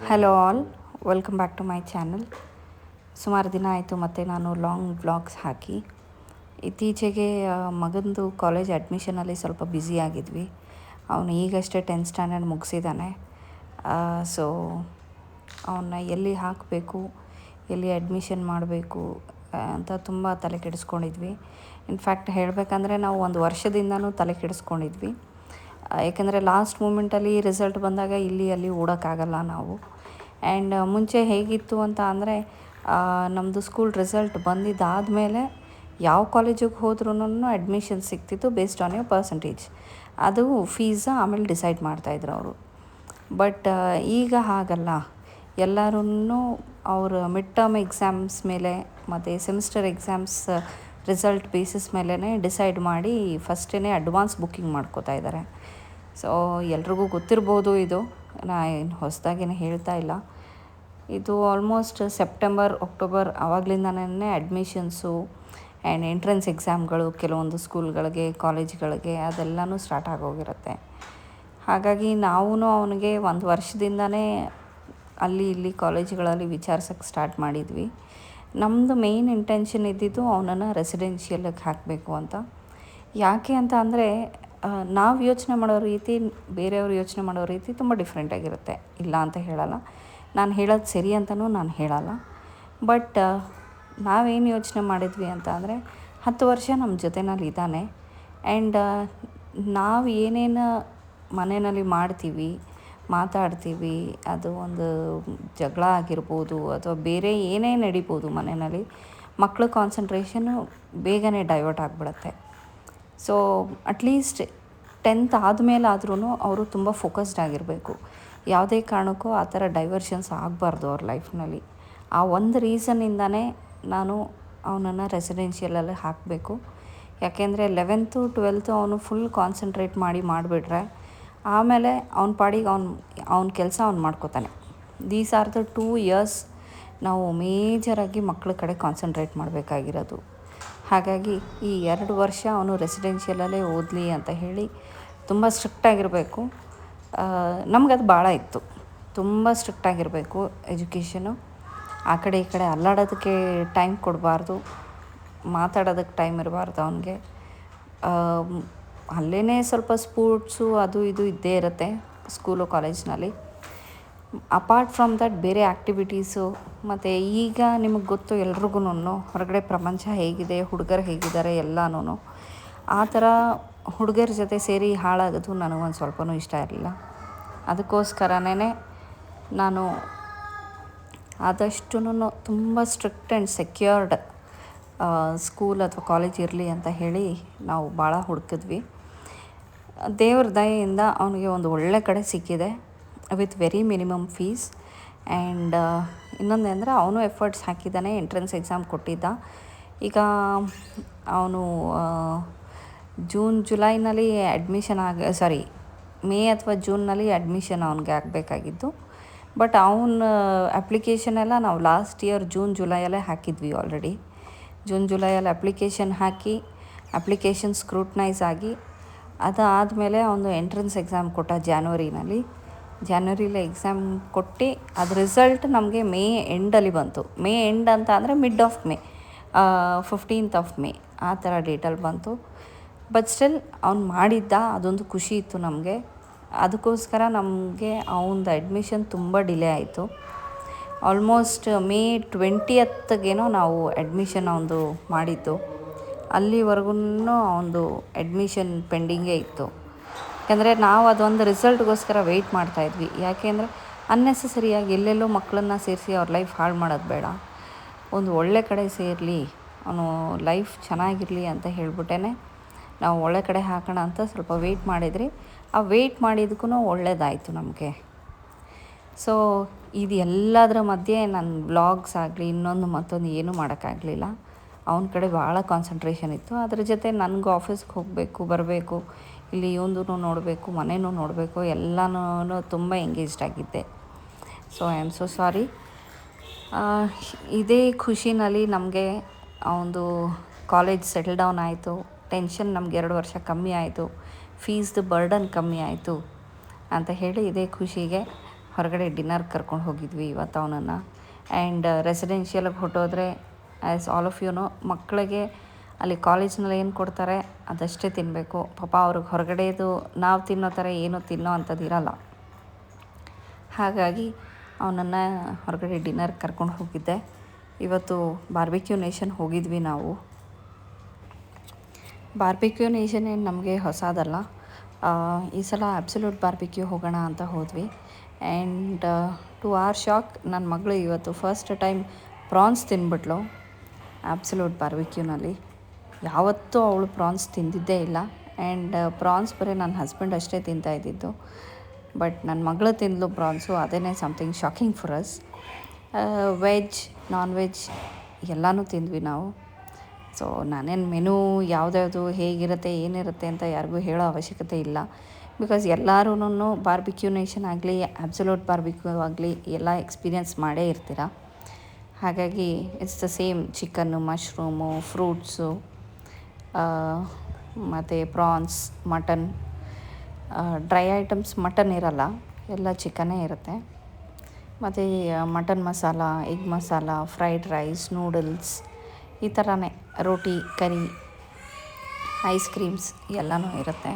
Hello all, welcome back to my channel. ಸುಮಾರು ದಿನ ಆಯಿತು ಮತ್ತು ನಾನು ಲಾಂಗ್ ವ್ಲಾಗ್ಸ್ ಹಾಕಿ. ಇತ್ತೀಚೆಗೆ ಮಗಂದು ಕಾಲೇಜ್ ಅಡ್ಮಿಷನಲ್ಲಿ ಸ್ವಲ್ಪ ಬ್ಯುಸಿ ಆಗಿದ್ವಿ. ಅವನು ಈಗಷ್ಟೇ 10th ಸ್ಟ್ಯಾಂಡರ್ಡ್ ಮುಗಿಸಿದ್ದಾನೆ. ಸೊ ಅವನ್ನ ಎಲ್ಲಿ ಹಾಕಬೇಕು, ಎಲ್ಲಿ ಅಡ್ಮಿಷನ್ ಮಾಡಬೇಕು ಅಂತ ತುಂಬ ತಲೆ ಕೆಡಿಸ್ಕೊಂಡಿದ್ವಿ. ಇನ್ಫ್ಯಾಕ್ಟ್ ಹೇಳಬೇಕಂದ್ರೆ ನಾವು ಒಂದು ವರ್ಷದಿಂದನೂ ತಲೆ ಕೆಡಿಸ್ಕೊಂಡಿದ್ವಿ. ಏಕೆಂದರೆ ಲಾಸ್ಟ್ ಮೂಮೆಂಟಲ್ಲಿ ರಿಸಲ್ಟ್ ಬಂದಾಗ ಇಲ್ಲಿ ಅಲ್ಲಿ ಓಡೋಕ್ಕಾಗಲ್ಲ ನಾವು. ಆ್ಯಂಡ್ ಮುಂಚೆ ಹೇಗಿತ್ತು ಅಂತ ಅಂದರೆ ನಮ್ಮದು ಸ್ಕೂಲ್ ರಿಸಲ್ಟ್ ಬಂದಿದ್ದಾದಮೇಲೆ ಯಾವ ಕಾಲೇಜಿಗೆ ಹೋದ್ರೂ ಅಡ್ಮಿಷನ್ ಸಿಗ್ತಿತ್ತು ಬೇಸ್ಡ್ ಆನ್ ಯುವರ್ ಪರ್ಸಂಟೇಜ್. ಅದು ಫೀಸ ಆಮೇಲೆ ಡಿಸೈಡ್ ಮಾಡ್ತಾಯಿದ್ರು ಅವರು. ಬಟ್ ಈಗ ಹಾಗಲ್ಲ. ಎಲ್ಲರೂ ಅವ್ರ ಮಿಡ್ ಟರ್ಮ್ ಎಕ್ಸಾಮ್ಸ್ ಮೇಲೆ ಮತ್ತು ಸೆಮಿಸ್ಟರ್ ಎಕ್ಸಾಮ್ಸ್ ರಿಸಲ್ಟ್ ಬೇಸಿಸ್ ಮೇಲೇ ಡಿಸೈಡ್ ಮಾಡಿ ಫಸ್ಟೇ ಅಡ್ವಾನ್ಸ್ ಬುಕ್ಕಿಂಗ್ ಮಾಡ್ಕೋತಾ ಇದ್ದಾರೆ. ಸೊ ಎಲ್ರಿಗೂ ಗೊತ್ತಿರ್ಬೋದು ಇದು, ಏನು ಹೊಸದಾಗೇನು ಹೇಳ್ತಾ ಇಲ್ಲ. ಇದು ಆಲ್ಮೋಸ್ಟ್ ಸೆಪ್ಟೆಂಬರ್, ಅಕ್ಟೋಬರ್ ಆವಾಗಲಿಂದನೇ ಅಡ್ಮಿಷನ್ಸು ಆ್ಯಂಡ್ ಎಂಟ್ರೆನ್ಸ್ ಎಕ್ಸಾಮ್ಗಳು ಕೆಲವೊಂದು ಸ್ಕೂಲ್ಗಳಿಗೆ, ಕಾಲೇಜ್ಗಳಿಗೆ ಅದೆಲ್ಲನೂ ಸ್ಟಾರ್ಟ್ ಆಗೋಗಿರುತ್ತೆ. ಹಾಗಾಗಿ ನಾವು ಅವನಿಗೆ ಒಂದು ವರ್ಷದಿಂದನೇ ಅಲ್ಲಿ ಇಲ್ಲಿ ಕಾಲೇಜ್ಗಳಲ್ಲಿ ವಿಚಾರಿಸೋಕ್ಕೆ ಸ್ಟಾರ್ಟ್ ಮಾಡಿದ್ವಿ. ನಮ್ಮದು ಮೇಯ್ನ್ ಇಂಟೆನ್ಷನ್ ಇದ್ದಿದ್ದು ಅವನನ್ನು ರೆಸಿಡೆನ್ಷಿಯಲ್ಗೆ ಹಾಕಬೇಕು ಅಂತ. ಯಾಕೆ ಅಂತ ಅಂದರೆ ನಾವು ಯೋಚನೆ ಮಾಡೋ ರೀತಿ, ಬೇರೆಯವರು ಯೋಚನೆ ಮಾಡೋ ರೀತಿ ತುಂಬ ಡಿಫ್ರೆಂಟಾಗಿರುತ್ತೆ. ಇಲ್ಲ ಅಂತ ಹೇಳಲ್ಲ, ನಾನು ಹೇಳೋದು ಸರಿ ಅಂತಲೂ ನಾನು ಹೇಳಲ್ಲ. ಬಟ್ ನಾವೇನು ಯೋಚನೆ ಮಾಡಿದ್ವಿ ಅಂತ ಅಂದರೆ 10 ವರ್ಷ ನಮ್ಮ ಜೊತೆಯಲ್ಲಿ ಇದ್ದಾನೆ. ಆ್ಯಂಡ್ ನಾವು ಏನೇನು ಮನೆಯಲ್ಲಿ ಮಾಡ್ತೀವಿ, ಮಾತಾಡ್ತೀವಿ, ಅದು ಒಂದು ಜಗಳ ಆಗಿರ್ಬೋದು ಅಥವಾ ಬೇರೆ ಏನೇ ನಡಿಬೋದು ಮನೆಯಲ್ಲಿ, ಮಕ್ಕಳ ಕಾನ್ಸಂಟ್ರೇಷನ್ನು ಬೇಗನೆ ಡೈವರ್ಟ್ ಆಗಿಬಿಡುತ್ತೆ. ಸೊ ಅಟ್ಲೀಸ್ಟ್ 10th ಆದಮೇಲಾದ್ರೂ ಅವರು ತುಂಬ ಫೋಕಸ್ಡ್ ಆಗಿರಬೇಕು. ಯಾವುದೇ ಕಾರಣಕ್ಕೂ ಆ ಥರ ಡೈವರ್ಷನ್ಸ್ ಆಗಬಾರ್ದು ಅವ್ರ ಲೈಫ್ನಲ್ಲಿ. ಆ ಒಂದು ರೀಸನ್ನಿಂದನೇ ನಾನು ಅವನನ್ನು ರೆಸಿಡೆನ್ಷಿಯಲಲ್ಲಿ ಹಾಕಬೇಕು. ಯಾಕೆಂದರೆ 11th 12th ಅವನು ಫುಲ್ ಕಾನ್ಸಂಟ್ರೇಟ್ ಮಾಡಿಬಿಟ್ರೆ ಆಮೇಲೆ ಅವನ ಪಾಡಿಗೆ ಅವನ ಕೆಲಸ ಅವ್ನು ಮಾಡ್ಕೋತಾನೆ. ದೀಸ್ ಆರ್ ದ 2 years ನಾವು ಮೇಜರಾಗಿ ಮಕ್ಕಳ ಕಡೆ ಕಾನ್ಸಂಟ್ರೇಟ್ ಮಾಡಬೇಕಾಗಿರೋದು. ಹಾಗಾಗಿ ಈ 2 ವರ್ಷ ಅವನು ರೆಸಿಡೆನ್ಷಿಯಲಲ್ಲೇ ಓದಲಿ ಅಂತ ಹೇಳಿ ತುಂಬ ಸ್ಟ್ರಿಕ್ಟಾಗಿರಬೇಕು. ನಮಗದು ಭಾಳ ಇತ್ತು, ತುಂಬ ಸ್ಟ್ರಿಕ್ಟಾಗಿರಬೇಕು ಎಜುಕೇಷನು. ಆ ಕಡೆ ಈ ಕಡೆ ಅಲ್ಲಾಡೋದಕ್ಕೆ ಟೈಮ್ ಕೊಡಬಾರ್ದು, ಮಾತಾಡೋದಕ್ಕೆ ಟೈಮ್ ಇರಬಾರ್ದು ಅವನಿಗೆ. ಅಲ್ಲೇ ಸ್ವಲ್ಪ ಸ್ಪೋರ್ಟ್ಸು ಅದು ಇದು ಇದ್ದೇ ಇರುತ್ತೆ ಸ್ಕೂಲು ಕಾಲೇಜ್ನಲ್ಲಿ. ಅಪಾರ್ಟ್ ಫ್ರಮ್ ದಟ್ ಬೇರೆ ಆ್ಯಕ್ಟಿವಿಟೀಸು. ಮತ್ತು ಈಗ ನಿಮಗೆ ಗೊತ್ತು ಎಲ್ರಿಗೂ ಹೊರಗಡೆ ಪ್ರಪಂಚ ಹೇಗಿದೆ, ಹುಡುಗರು ಹೇಗಿದ್ದಾರೆ ಎಲ್ಲನೂ. ಆ ಥರ ಹುಡುಗರ ಜೊತೆ ಸೇರಿ ಹಾಳಾಗೋದು ನನಗೊಂದು ಸ್ವಲ್ಪನೂ ಇಷ್ಟ ಇರಲಿಲ್ಲ. ಅದಕ್ಕೋಸ್ಕರನೇ ನಾನು ಆದಷ್ಟು ತುಂಬ ಸ್ಟ್ರಿಕ್ಟ್ ಆ್ಯಂಡ್ ಸೆಕ್ಯೂರ್ಡ್ ಸ್ಕೂಲ್ ಅಥವಾ ಕಾಲೇಜ್ ಇರಲಿ ಅಂತ ಹೇಳಿ ನಾವು ಭಾಳ ಹುಡುಕಿದ್ವಿ. ದೇವ್ರ ದಯೆಯಿಂದ ಅವನಿಗೆ ಒಂದು ಒಳ್ಳೆ ಕಡೆ ಸಿಕ್ಕಿದೆ with very minimum fees. And ಇನ್ನೊಂದು ಅವನು ಎಫರ್ಟ್ಸ್ ಹಾಕಿದ್ದಾನೆ, ಎಂಟ್ರೆನ್ಸ್ ಎಕ್ಸಾಮ್ ಕೊಟ್ಟಿದ್ದ. ಈಗ ಅವನು ಜೂನ್ ಜುಲೈನಲ್ಲಿ ಅಡ್ಮಿಷನ್ ಮೇ ಅಥವಾ ಜೂನ್ನಲ್ಲಿ ಅಡ್ಮಿಷನ್ ಅವನಿಗೆ ಆಗಬೇಕಾಗಿತ್ತು. ಬಟ್ ಅವನ ಅಪ್ಲಿಕೇಶನ್ ಎಲ್ಲ ನಾವು ಲಾಸ್ಟ್ ಇಯರ್ ಜೂನ್ ಜುಲೈಯಲ್ಲೇ ಹಾಕಿದ್ವಿ ಆಲ್ರೆಡಿ. ಜೂನ್ ಜುಲೈಯಲ್ಲಿ ಅಪ್ಲಿಕೇಶನ್ ಹಾಕಿ ಅಪ್ಲಿಕೇಶನ್ ಸ್ಕ್ರೂಟ್ನೈಸ್ ಆಗಿ ಅದಾದಮೇಲೆ ಅವನು ಎಂಟ್ರೆನ್ಸ್ ಎಕ್ಸಾಮ್ ಕೊಟ್ಟ ಜಾನ್ವರಿಲಿ ಎಕ್ಸಾಮ್ ಕೊಟ್ಟು ಅದು ರಿಸಲ್ಟ್ ನಮಗೆ ಮೇ ಎಂಡಲ್ಲಿ ಬಂತು. ಮೇ ಎಂಡ್ ಅಂತ ಅಂದರೆ mid of May, 15th May ಆ ಥರ ಡೇಟಲ್ಲಿ ಬಂತು. ಬಟ್ ಸ್ಟಿಲ್ ಅವ್ನು ಮಾಡಿದ್ದ, ಅದೊಂದು ಖುಷಿ ಇತ್ತು ನಮಗೆ. ಅದಕ್ಕೋಸ್ಕರ ನಮಗೆ ಅವನದು ಅಡ್ಮಿಷನ್ ತುಂಬ ಡಿಲೇ ಆಯಿತು. ಆಲ್ಮೋಸ್ಟ್ ಮೇ 20th ನಾವು ಅಡ್ಮಿಷನ್ ಅವನದು ಮಾಡಿದ್ದು. ಅಲ್ಲಿವರೆಗೂ ಅವನದು ಅಡ್ಮಿಷನ್ ಪೆಂಡಿಂಗೇ ಇತ್ತು. ಯಾಕೆಂದರೆ ನಾವು ಅದೊಂದು ರಿಸಲ್ಟ್ಗೋಸ್ಕರ ವೆಯ್ಟ್ ಮಾಡ್ತಾಯಿದ್ವಿ. ಯಾಕೆಂದರೆ ಅನ್ನೆಸೆಸರಿಯಾಗಿ ಎಲ್ಲೆಲ್ಲೋ ಮಕ್ಕಳನ್ನ ಸೇರಿಸಿ ಅವ್ರ ಲೈಫ್ ಹಾಳು ಮಾಡೋದು ಬೇಡ. ಒಂದು ಒಳ್ಳೆ ಕಡೆ ಸೇರಲಿ, ಅವನು ಲೈಫ್ ಚೆನ್ನಾಗಿರಲಿ ಅಂತ ಹೇಳ್ಬಿಟ್ಟೇ ನಾವು ಒಳ್ಳೆ ಕಡೆ ಹಾಕೋಣ ಅಂತ ಸ್ವಲ್ಪ ವೆಯ್ಟ್ ಮಾಡಿದ್ರಿ. ಆ ವೆಯ್ಟ್ ಮಾಡಿದ್ದಕ್ಕೂ ಒಳ್ಳೆಯದಾಯಿತು ನಮಗೆ. ಸೊ ಇದು ಎಲ್ಲದರ ಮಧ್ಯೆ ನನ್ನ ವ್ಲಾಗ್ಸ್ ಆಗಲಿ ಇನ್ನೊಂದು ಮತ್ತೊಂದು ಏನೂ ಮಾಡೋಕ್ಕಾಗಲಿಲ್ಲ. ಅವನ ಕಡೆ ಭಾಳ ಕಾನ್ಸಂಟ್ರೇಷನ್ ಇತ್ತು. ಅದ್ರ ಜೊತೆ ನನಗೂ ಆಫೀಸ್ಗೆ ಹೋಗಬೇಕು, ಬರಬೇಕು, ಇಲ್ಲಿ ಇವಂದೂ ನೋಡಬೇಕು, ಮನೆಯೂ ನೋಡಬೇಕು, ಎಲ್ಲನೂ ತುಂಬ ಎಂಗೇಜ್ಡ್ ಆಗಿದ್ದೆ. So I am so sorry. ಇದೇ ಖುಷಿನಲ್ಲಿ ನಮಗೆ ಅವನದು ಕಾಲೇಜ್ ಸೆಟಲ್ ಡೌನ್ ಆಯಿತು. ಟೆನ್ಷನ್ ನಮ್ಗೆ 2 ವರ್ಷ ಕಮ್ಮಿ ಆಯಿತು, ಫೀಸ್ದು ಬರ್ಡನ್ ಕಮ್ಮಿ ಆಯಿತು ಅಂತ ಹೇಳಿ ಇದೇ ಖುಷಿಗೆ ಹೊರಗಡೆ ಡಿನ್ನರ್ ಕರ್ಕೊಂಡು ಹೋಗಿದ್ವಿ ಇವತ್ತು ಅವನನ್ನು. ಆ್ಯಂಡ್ ರೆಸಿಡೆನ್ಷಿಯಲ್ಗೆ ಹೊರಟೋದ್ರೆ as all of you know, ಮಕ್ಕಳಿಗೆ ಅಲ್ಲಿ ಕಾಲೇಜ್ನಲ್ಲಿ ಏನು ಕೊಡ್ತಾರೆ ಅದಷ್ಟೇ ತಿನ್ನಬೇಕು. ಪಾಪ ಅವ್ರಿಗೆ ಹೊರಗಡೆದು ನಾವು ತಿನ್ನೋ ಥರ ಏನೂ ತಿನ್ನೋ ಅಂಥದ್ದು ಇರೋಲ್ಲ. ಹಾಗಾಗಿ ಅವನನ್ನು ಹೊರಗಡೆ ಡಿನ್ನರ್ ಕರ್ಕೊಂಡು ಹೋಗಿದ್ದೆ. ಇವತ್ತು ಬಾರ್ಬಿಕ್ಯೂ ನೇಷನ್ ಹೋಗಿದ್ವಿ ನಾವು. ಬಾರ್ಬಿಕ್ಯೂ ನೇಷನ್ ಏನು ನಮಗೆ ಹೊಸದಲ್ಲ. ಈ ಸಲ ಅಬ್ಸಲ್ಯೂಟ್ ಬಾರ್ಬಿಕ್ಯೂ ಹೋಗೋಣ ಅಂತ ಹೋದ್ವಿ. ಆ್ಯಂಡ್ ಟು ಆರ್ ಶಾಕ್, ನನ್ನ ಮಗಳು ಇವತ್ತು ಫಸ್ಟ್ ಟೈಮ್ ಪ್ರಾನ್ಸ್ ತಿಂದ್ಬಿಟ್ಲು ಅಬ್ಸಲ್ಯೂಟ್ ಬಾರ್ಬಿಕ್ಯೂನಲ್ಲಿ. ಯಾವತ್ತೂ ಅವಳು ಪ್ರಾನ್ಸ್ ತಿಂದಿದ್ದೇ ಇಲ್ಲ. ಆ್ಯಂಡ್ ಪ್ರಾನ್ಸ್ ಬರೀ ನನ್ನ ಹಸ್ಬೆಂಡ್ ಅಷ್ಟೇ ತಿಂತಾಯಿದ್ದಿದ್ದು. ಬಟ್ ನನ್ನ ಮಗಳು ತಿಂದಳು ಪ್ರಾನ್ಸು. ಅದೇ something shocking for us. Veg, non veg ಎಲ್ಲನೂ ತಿಂದ್ವಿ ನಾವು. ಸೊ ನಾನೇನು ಮೆನು ಯಾವುದ್ಯಾವುದು ಹೇಗಿರುತ್ತೆ ಏನಿರುತ್ತೆ ಅಂತ ಯಾರಿಗೂ ಹೇಳೋ ಅವಶ್ಯಕತೆ ಇಲ್ಲ. ಬಿಕಾಸ್ ಎಲ್ಲರೂ ಬಾರ್ಬಿಕ್ಯೂ ನೇಷನ್ ಆಗಲಿ ಅಬ್ಸಲ್ಯೂಟ್ ಬಾರ್ಬಿಕ್ಯೂ ಆಗಲಿ ಎಲ್ಲ ಎಕ್ಸ್ಪೀರಿಯನ್ಸ್ ಮಾಡೇ ಇರ್ತೀರ. ಹಾಗಾಗಿ it's the same chicken, mushroom, fruits, ಮತ್ತು prawns, mutton. Dry items mutton ಇರಲ್ಲ, ಎಲ್ಲ ಚಿಕನ್ನೇ ಇರುತ್ತೆ. ಮತ್ತು mutton masala, egg masala, fried rice, noodles, ಈ ಥರನೇ ರೋಟಿ, ಕರಿ, ಐಸ್ ಕ್ರೀಮ್ಸ್ ಎಲ್ಲನೂ ಇರುತ್ತೆ.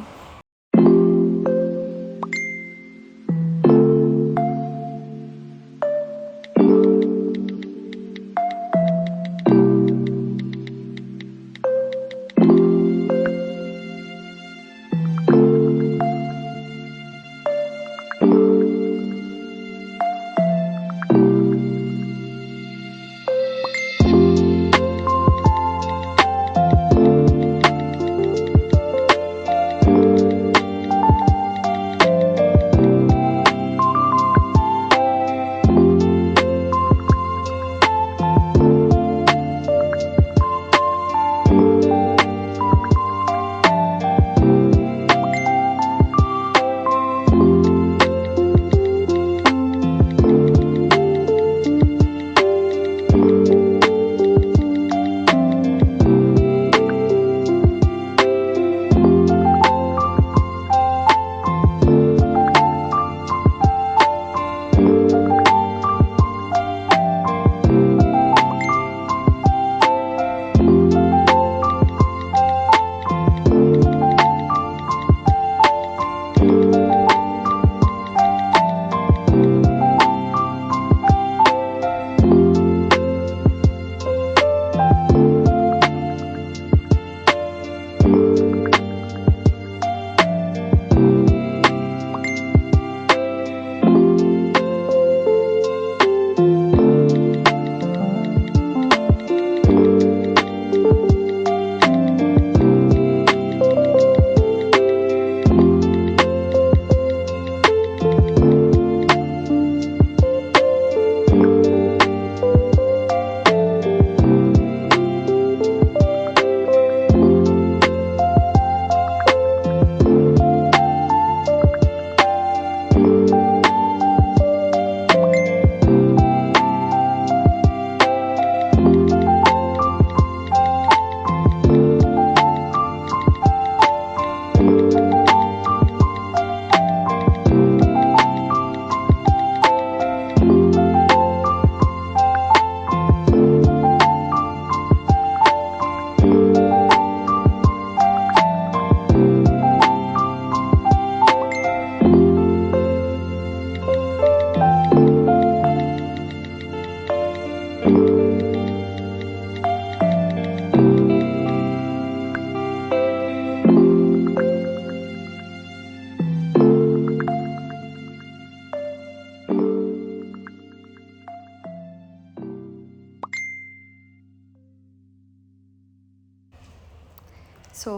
ಸೊ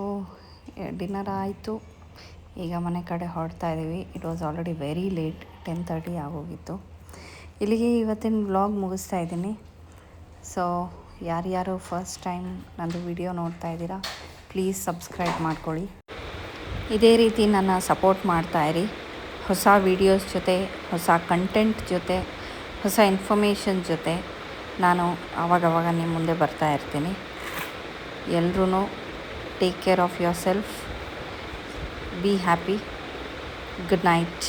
ಡಿನ್ನರ್ ಆಯಿತು. ಈಗ ಮನೆ ಕಡೆ ಹೊರಡ್ತಾ ಇದ್ದೀವಿ. It was already very late, 10:30 ಆಗೋಗಿತ್ತು. ಇಲ್ಲಿಗೆ ಇವತ್ತಿನ ವ್ಲಾಗ್ ಮುಗಿಸ್ತಾ ಇದ್ದೀನಿ. ಸೊ ಯಾರ್ಯಾರು ಫಸ್ಟ್ ಟೈಮ್ ನಂದು ವಿಡಿಯೋ ನೋಡ್ತಾ ಇದ್ದೀರಾ, ಪ್ಲೀಸ್ ಸಬ್ಸ್ಕ್ರೈಬ್ ಮಾಡ್ಕೊಳ್ಳಿ. ಇದೇ ರೀತಿ ನನ್ನ ಸಪೋರ್ಟ್ ಮಾಡ್ತಾಯಿರಿ. ಹೊಸ ವೀಡಿಯೋಸ್ ಜೊತೆ, ಹೊಸ ಕಂಟೆಂಟ್ ಜೊತೆ, ಹೊಸ ಇನ್ಫಾರ್ಮೇಷನ್ ಜೊತೆ ನಾನು ಆವಾಗವಾಗ ನಿಮ್ಮ ಮುಂದೆ ಬರ್ತಾ ಇರ್ತೀನಿ. ಎಲ್ರೂ take care of your self. Be happy. Good night.